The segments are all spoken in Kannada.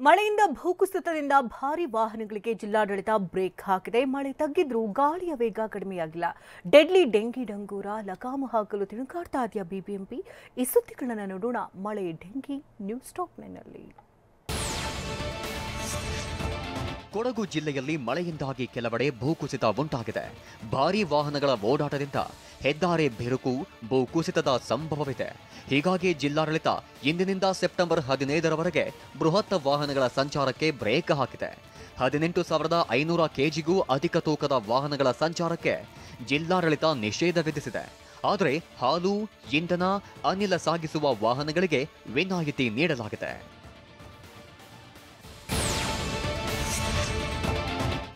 ಮಳೆಯಿಂದ ಭೂಕುಸಿತದಿಂದ ಭಾರಿ ವಾಹನಗಳಿಗೆ ಜಿಲ್ಲಾಡಳಿತ ಬ್ರೇಕ್ ಹಾಕಿದೆ. ಮಳೆ ತಗ್ಗಿದ್ರೂ ಗಾಳಿಯ ವೇಗ ಕಡಿಮೆಯಾಗಿಲ್ಲ. ಡೆಡ್ಲಿ ಡೆಂಗಿ ಡಂಗೂರ ಲಗಾಮು ಹಾಕಲು ತಿರುಗಾಡ್ತಾ ಇದೆಯಾ ಬಿಬಿಎಂಪಿ? ಈ ಸುದ್ದಿಗಳನ್ನು ನೋಡೋಣ ಮಳೆ ಡೆಂಗಿ ನ್ಯೂಸ್ ಟಾಪ್ 9ನಲ್ಲಿ. ಕೊಡಗು ಜಿಲ್ಲೆಯಲ್ಲಿ ಮಳೆಯಿಂದಾಗಿ ಕೆಲವೆಡೆ ಭೂಕುಸಿತ ಉಂಟಾಗಿದೆ. ಭಾರೀ ವಾಹನಗಳ ಓಡಾಟದಿಂದ ಹೆದ್ದಾರಿ ಬಿರುಕು, ಭೂಕುಸಿತದ ಸಂಭವವಿದೆ. ಹೀಗಾಗಿ ಜಿಲ್ಲಾಡಳಿತ ಇಂದಿನಿಂದ ಸೆಪ್ಟೆಂಬರ್ 15ರವರೆಗೆ ಬೃಹತ್ ವಾಹನಗಳ ಸಂಚಾರಕ್ಕೆ ಬ್ರೇಕ್ ಹಾಕಿದೆ. 18,500 ಕೆಜಿಗೂ ಅಧಿಕ ತೂಕದ ವಾಹನಗಳ ಸಂಚಾರಕ್ಕೆ ಜಿಲ್ಲಾಡಳಿತ ನಿಷೇಧ ವಿಧಿಸಿದೆ. ಆದರೆ ಹಾಲು, ಇಂಧನ, ಅನಿಲ ಸಾಗಿಸುವ ವಾಹನಗಳಿಗೆ ವಿನಾಯಿತಿ ನೀಡಲಾಗಿದೆ.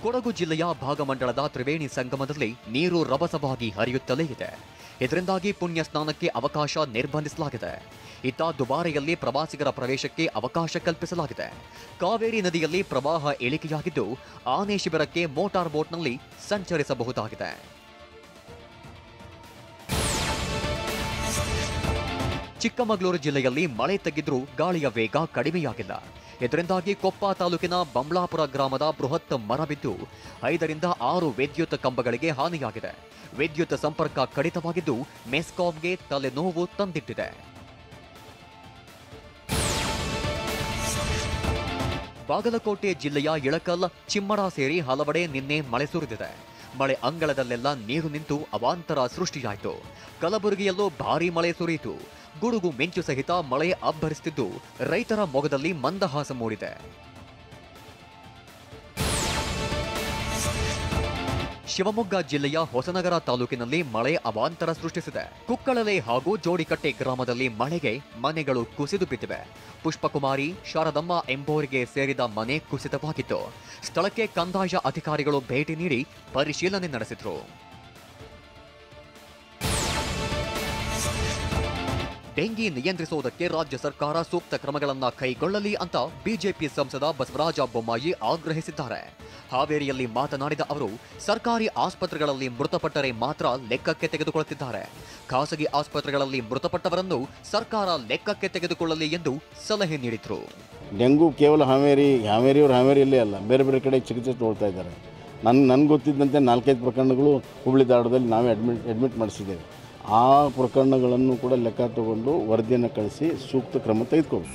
ಕೊಡಗು ಜಿಲ್ಲೆಯ ಭಾಗಮಂಡಲದ ತ್ರಿವೇಣಿ ಸಂಗಮದಲ್ಲಿ ನೀರು ರಭಸವಾಗಿ ಹರಿಯುತ್ತಲೇ ಇದೆ. ಇದರಿಂದಾಗಿ ಪುಣ್ಯ ಸ್ನಾನಕ್ಕೆ ಅವಕಾಶ ನಿರ್ಬಂಧಿಸಲಾಗಿದೆ. ಇತ್ತ ದುಬಾರೆಯಲ್ಲಿ ಪ್ರವಾಸಿಗರ ಪ್ರವೇಶಕ್ಕೆ ಅವಕಾಶ ಕಲ್ಪಿಸಲಾಗಿದೆ. ಕಾವೇರಿ ನದಿಯಲ್ಲಿ ಪ್ರವಾಹ ಇಳಿಕೆಯಾಗಿದ್ದು ಆನೆ ಶಿಬಿರಕ್ಕೆ ಮೋಟಾರ್ ಬೋಟ್ನಲ್ಲಿ ಸಂಚರಿಸಬಹುದಾಗಿದೆ. ಚಿಕ್ಕಮಗಳೂರು ಜಿಲ್ಲೆಯಲ್ಲಿ ಮಳೆ ತಗ್ಗಿದ್ರೂ ಗಾಳಿಯ ವೇಗ ಕಡಿಮೆಯಾಗಿಲ್ಲ. ಇದರಿಂದಾಗಿ ಕೊಪ್ಪ ತಾಲೂಕಿನ ಬಂಬ್ಲಾಪುರ ಗ್ರಾಮದ ಬೃಹತ್ ಮರ ಬಿದ್ದು 5ರಿಂದ 6 ವಿದ್ಯುತ್ ಕಂಬಗಳಿಗೆ ಹಾನಿಯಾಗಿದೆ. ವಿದ್ಯುತ್ ಸಂಪರ್ಕ ಕಡಿತವಾಗಿದ್ದು ಮೆಸ್ಕಾಂಗೆ ತಲೆನೋವು ತಂದಿಟ್ಟಿದೆ. ಬಾಗಲಕೋಟೆ ಜಿಲ್ಲೆಯ ಇಳಕಲ್, ಚಿಮ್ಮಡ ಸೇರಿ ಹಲವೆಡೆ ನಿನ್ನೆ ಮಳೆ ಸುರಿದಿದೆ. ಮಳೆ ಅಂಗಳದಲ್ಲೆಲ್ಲ ನೀರು ನಿಂತು ಅವಾಂತರ ಸೃಷ್ಟಿಯಾಯಿತು. ಕಲಬುರಗಿಯಲ್ಲೂ ಭಾರೀ ಮಳೆ ಸುರಿಯಿತು. ಗುಡುಗು ಮಿಂಚು ಸಹಿತ ಮಳೆ ಅಬ್ಬರಿಸುತ್ತಿದ್ದು ರೈತರ ಮೊಗದಲ್ಲಿ ಮಂದಹಾಸ ಮೂಡಿದೆ. ಶಿವಮೊಗ್ಗ ಜಿಲ್ಲೆಯ ಹೊಸನಗರ ತಾಲೂಕಿನಲ್ಲಿ ಮಳೆ ಅವಾಂತರ ಸೃಷ್ಟಿಸಿದೆ. ಕುಕ್ಕಳಲೆ ಹಾಗೂ ಜೋಡಿಕಟ್ಟೆ ಗ್ರಾಮದಲ್ಲಿ ಮಳೆಗೆ ಮನೆಗಳು ಕುಸಿದು ಬಿದ್ದಿವೆ. ಪುಷ್ಪಕುಮಾರಿ, ಶಾರದಮ್ಮ ಎಂಬುವರಿಗೆ ಸೇರಿದ ಮನೆ ಕುಸಿತವಾಗಿತ್ತು. ಸ್ಥಳಕ್ಕೆ ಕಂದಾಯ ಅಧಿಕಾರಿಗಳು ಭೇಟಿ ನೀಡಿ ಪರಿಶೀಲನೆ ನಡೆಸಿದರು. ಡೆಂಗಿ ನಿಯಂತ್ರಿಸುವುದಕ್ಕೆ ರಾಜ್ಯ ಸರ್ಕಾರ ಸೂಕ್ತ ಕ್ರಮಗಳನ್ನು ಕೈಗೊಳ್ಳಲಿ ಅಂತ ಬಿಜೆಪಿ ಸಂಸದ ಬಸವರಾಜ ಬೊಮ್ಮಾಯಿ ಆಗ್ರಹಿಸಿದ್ದಾರೆ. ಹಾವೇರಿಯಲ್ಲಿ ಮಾತನಾಡಿದ ಅವರು, ಸರ್ಕಾರಿ ಆಸ್ಪತ್ರೆಗಳಲ್ಲಿ ಮೃತಪಟ್ಟರೆ ಮಾತ್ರ ಲೆಕ್ಕಕ್ಕೆ ತೆಗೆದುಕೊಳ್ಳುತ್ತಿದ್ದಾರೆ. ಖಾಸಗಿ ಆಸ್ಪತ್ರೆಗಳಲ್ಲಿ ಮೃತಪಟ್ಟವರನ್ನು ಸರ್ಕಾರ ಲೆಕ್ಕಕ್ಕೆ ತೆಗೆದುಕೊಳ್ಳಲಿ ಎಂದು ಸಲಹೆ ನೀಡಿದರು. ಡೆಂಗು ಕೇವಲ ಹಾವೇರಿಯಲ್ಲೇ ಅಲ್ಲ, ಬೇರೆ ಬೇರೆ ಕಡೆ ಚಿಕಿತ್ಸೆ ತಗೊಳ್ತಾ ಇದ್ದಾರೆ. ನನ್ಗೆ ಗೊತ್ತಿದ್ದಂತೆ 4-5 ಪ್ರಕರಣಗಳು ಹುಬ್ಬಳ್ಳಿ ಧಾರವಾಡದಲ್ಲಿ ನಾವೇ ಅಡ್ಮಿಟ್ ಮಾಡಿಸಿದ್ದೇವೆ. ಆ ಪ್ರಕರಣಗಳನ್ನು ಕೂಡ ಲೆಕ್ಕ ತಗೊಂಡು ವರದಿಯನ್ನು ಕಳಿಸಿ ಸೂಕ್ತ ಕ್ರಮ ತೆಗೆದುಕೊಳ್ಳಿ.